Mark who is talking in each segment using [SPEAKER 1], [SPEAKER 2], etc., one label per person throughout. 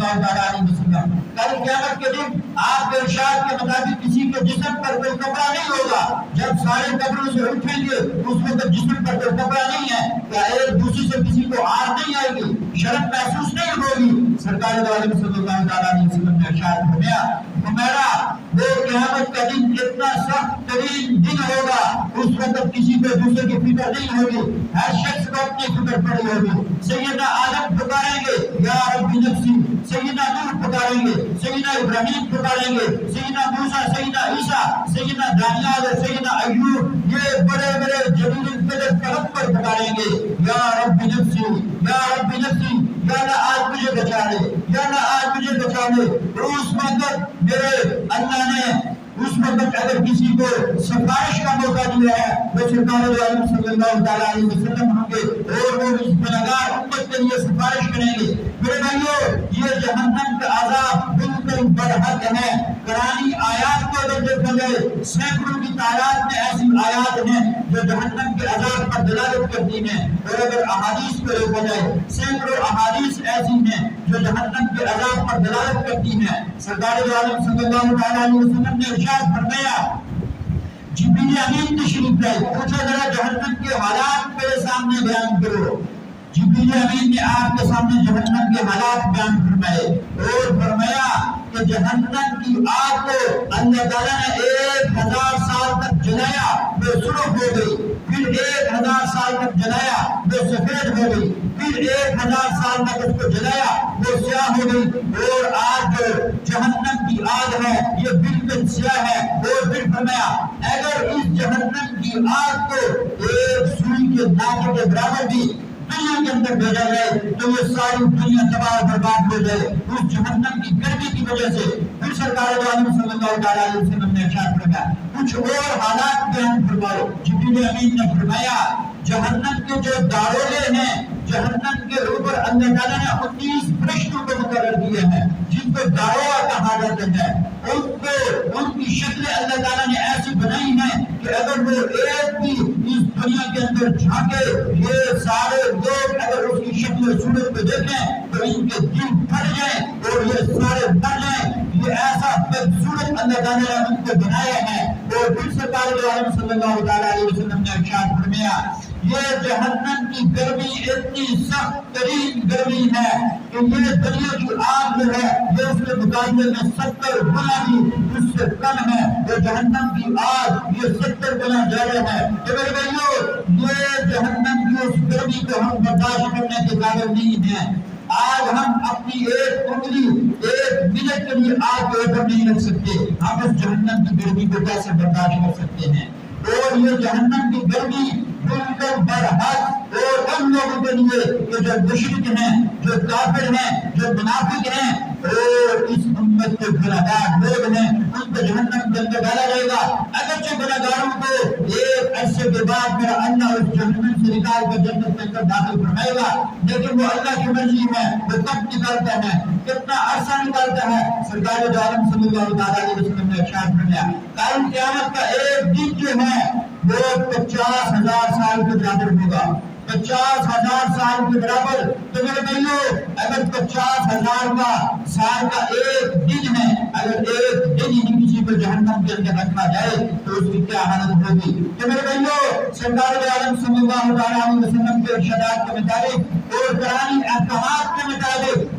[SPEAKER 1] اللہ علیہ وسلم، کل قیامت کے دن آپ کے ارشاد کے مطابق کسی کے جسم پر کوئی کپڑا نہیں ہوگا، جب سارے قبروں سے اٹھیں گے اس وقت جسم پر کوئی کپڑا نہیں ہے، کیا ایک دوسرے سے کسی کو آر نہیں آئے گی، شرم محسوس نہیں ہوگی؟ سرکار دو عالم صلی اللہ علیہ وسلم نے ارشاد فرمایا ہمارا وہ قیامت کا دن اتنا سخت ترین دن ہوگا، اس وقت کسی کو دوسرے کی فکر نہیں ہوگی، ہر شخص کو اپنی فکر پڑی ہوگی۔ سیدنا آدم پکاریں گے یا رب نفسی، سیدنا نوح پکاریں گے، سیدنا ابراہیم پکاریں گے، سیدنا موسیٰ، سیدنا عیسیٰ، سیدنا دانیال اور سیدنا ایوب، یہ بڑے بڑے جلیل القدر پیغمبر پکاریں گے یا رب نفسی، یا رب نفسی، یا اللہ آج مجھے بچا لے، یا اللہ آج مجھے بچا لے۔ اس وقت میرے اللہ نے اس وقت اگر کسی کو سفارش کا موقع دیا ہے وہ سرکار دو عالم صلی اللہ علیہ وسلم ہوں گے اور وہ اس گنہگار امت کے لیے سفارش کریں گے۔ میرے بھائیو، یہ جہنم کا عذاب بالکل برحق ہے۔ قرآنی آیات کو اگر دیکھا جائے سینکڑوں کی تعداد میں ایسی آیات ہیں جو جہنم کے عذاب پر دلالت کرتی ہیں، اور اگر احادیث کو دیکھا جائے سینکڑوں احادیث ایسی ہیں جو جہنم کے عذاب پر دلالت کرتی ہیں۔ سرکار دو عالم صلی اللہ علیہ وسلم نے ارشاد فرمایا جبریل امین تشریف لائے، پوچھا ذرا جہنم کے حالات میرے سامنے بیان کرو۔ جبریل امین نے آپ کے سامنے جہنم کے حالات بیان فرمائے اور فرمایا کہ جہنم کی آگ کو اللہ تعالیٰ نے 1000 سال تک جلایا، وہ سرخ ہو گئی، پھر 1000 سال تک جلایا وہ سفید ہو گئی، پھر 1000 سال تک اس کو جلایا وہ سیاہ ہو گئی، اور آج جو جہنم کی آگ ہے یہ بالکل سیاہ ہے۔ اور پھر فرمایا اگر اس جہنم کی آگ کو ایک سوئی کے دانے کے برابر بھی دنیا کے اندر بھیجا جائے تو یہ ساری دنیا تباہ برباد ہو جائے اس جہنم کی گرمی کی وجہ سے۔ پھر سرکار دو عالم صلی اللہ علیہ وسلم نے ارشاد فرمایا کچھ اور حالات بیان فرماؤ۔ جبریل امین نے فرمایا جہنم کے جو دارولے ہیں، جہنم کے اوپر اللہ تعالیٰ نے 19 فرشتوں کو مقرر کیا ہے جن کو داروا کہا جاتا ہے۔ ان کی شکلیں اللہ تعالیٰ نے ایسی بنائی ہیں کہ اگر وہ ایک بھی اس دنیا کے اندر جھانکے یہ سارے لوگ اگر اس کی شکل و صورت کو دیکھیں تو ان کے دل پھٹ جائیں اور یہ سارے مر جائیں۔ یہ ایسا بدصورت اللہ تعالیٰ نے ان کو بنایا ہے۔ اور پھر سرکار دو عالم صلی اللہ علیہ وسلم نے ارشاد فرمایا یہ جہنم کی گرمی اتنی سخت ترین گرمی ہے کہ یہ دنیا کی آگ جو ہے یہ اس کے مقابلے میں 70 گنا بھی اس سے کم ہے، اور جہنم کی آگ یہ 70 گنا زیادہ ہے۔ تو میرے بھائیو یہ جہنم کی اس گرمی کو ہم برداشت کرنے کے قابل نہیں ہیں۔ آج ہم اپنی ایک انگلی ایک منٹ کے لیے آگ کے اوپر نہیں رکھ سکتے، ہم اس جہنم کی گرمی کو کیسے برداشت کر سکتے ہیں؟ اور یہ جہنم کی گرمی بالکل برحق اور ان لوگوں کے لیے کہ جو مشرک ہیں، جو کافر ہیں، جو منافق ہیں اور اس امت کے گنہگار لوگ ہیں، ان کو جہنم کے اندر ڈالا جائے گا۔ اگرچہ گنہگاروں کو ایک عرصے کے بعد میرا اللہ اس جہنم سے نکال کر جنت کے اندر داخل فرمائے گا، لیکن وہ اللہ کی مرضی ہے، وہ کب نکالتا ہے، کتنا عرصہ نکالتا ہے۔ سرکار دو عالم صلی اللہ علیہ وسلم نے ارشاد فرمایا قیامت قیامت کا ایک دن جو ہے وہ 50,000 سال کے برابر ہوگا، 50,000 سال کے برابر۔ تو میرے بھائیو اگر 50,000 کا سال کا ایک دن ہے، اگر ایک دن ہی کسی کو جہنم کے اندر رکھا جائے تو اس کی کیا حالت ہوگی؟ تو میرے بھائیو سرکار عالم صلی اللہ علیہ وسلم کے ارشادات کے مطابق اور قرآنی احکامات کے مطابق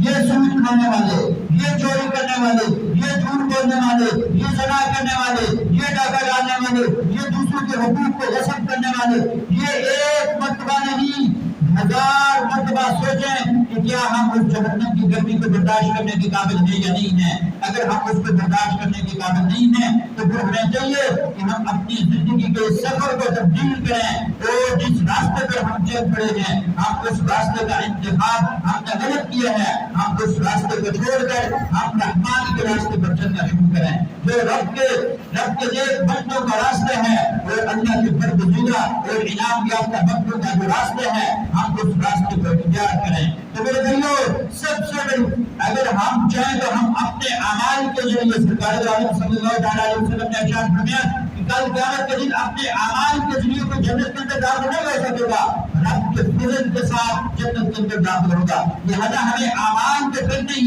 [SPEAKER 1] یہ سود کھانے والے، یہ چوری کرنے والے، یہ جھوٹ بولنے والے، یہ زنا کرنے والے، یہ ڈاکہ ڈالنے والے، یہ دوسروں کے حقوق کو غصب کرنے والے، یہ ایک مرتبہ نہیں 1000 مرتبہ سوچیں کہ کیا ہم اس جہنم کی گرمی کو برداشت کرنے کے قابل ہیں یا نہیں ہیں۔ اگر ہم اس کو برداشت کرنے کے قابل نہیں ہیں تو پھر ہمیں چاہیے کہ ہم اپنی زندگی کے سفر کو تبدیل کریں اور جس راستے پر ہم چل پڑے ہیں ہم اس راستے کا انتخاب ہم نے غلط کیا ہے، ہم اس راستے کو چھوڑ کر ہم رحمان کے راستے پر چلنا شروع کریں جو رب کے نیک بندوں کا راستہ ہے اور اللہ کے برگزیدہ اور انعام یافتہ بندوں کا جو راستے ہے ہم اس راستے کو اختیار کریں۔ تو میرے بھائیو سب سے بڑی اگر ہم چاہیں تو ہم اپنے اعمال کے ذریعے سرکار عالم صلی اللہ علیہ وسلم نے ارشاد فرمایا کہ کل قیامت کے دن اپنے اعمال کے ذریعے کو جنت کے اندر داخل نہیں ہو سکے گا، رب کے فضل کے ساتھ جنت کے اندر داخل ہوگا۔ لہذا ہمیں اعمال کے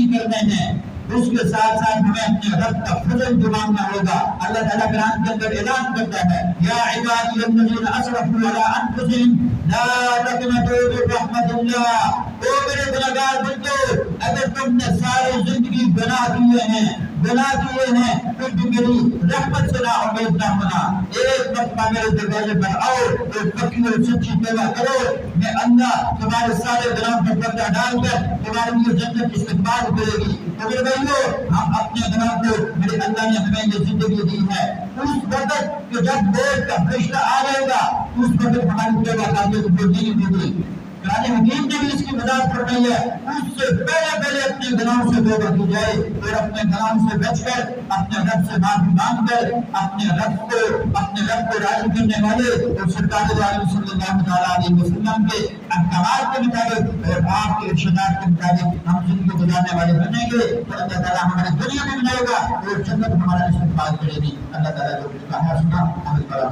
[SPEAKER 1] نہیں کرنے ہیں، اس کے ساتھ ساتھ ہمیں اپنے رب کا فضل بھی مانگنا ہوگا۔ اللہ تعالیٰ قرآن کے اندر اعلان کرتا ہے یا عبادی الذین اسرفوا علی انفسہم لا تقنطوا من رحمت اللہ، او میرے گنہگار بندو، اگر تم نے ساری زندگی گناہ کیے ہیں پھر بھی میری رحمت سے نا امید نہ ہونا، ایک مرتبہ میرے دروازے پر آؤ اور پکی اور سچی توبہ کرو، میں اللہ تمہارے سارے گناہوں پر پردہ ڈال کر تمہارے لیے جنت کی استقبال کرے گی۔ تو میرے بھائیو، ہم اپنے گناہ کو، میرے اللہ نے ہمیں یہ زندگی دی ہے، اس وقت کہ جب موت کا فرشتہ آ جائے گا اس وقت ہماری توبہ قابل قبول نہیں ہوگی۔ قرآن حکیم نے بھی اس کی وضاحت فرمائی ہے، اس سے پہلے اپنے گناہوں سے توبہ کی جائے اور اپنے گناہوں سے بچ کر اپنے رب سے معافی مانگ کر اپنے رب کو راضی کرنے والے اور سرکار دو عالم صلی اللہ علیہ وسلم کے احکامات کے مطابق اور آپ کے ارشادات کے مطابق ہم زندگی گزارنے والے بنیں گے تو اللہ تعالیٰ ہمارے دنیا میں بنائے گا اور جنت ہمارا استقبال کرے گی۔ اللہ تعالیٰ جو کچھ کہا سنا ہمیں بڑا